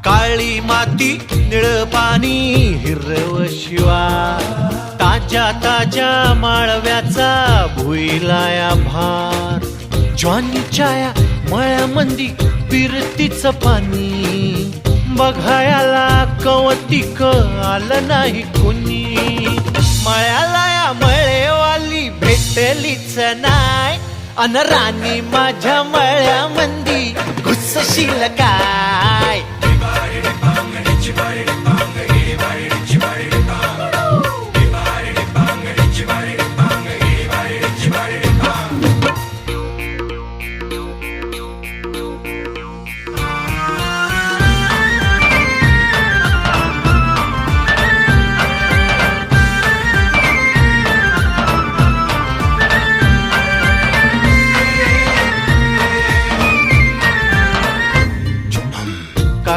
काळी माती निळ पाणी हिरव शिवा ताज्या ताज्या माळव्याचा भुईलाया भार ज्वानीच्या या मळ्यामंदी फिरतीचं पाणी बघायला कवतिक आलं नाही कुणी मळ्याला या मळेवाली भेटलीच नाय अन राणी माझ्या मळ्यामंदी घुसशील काय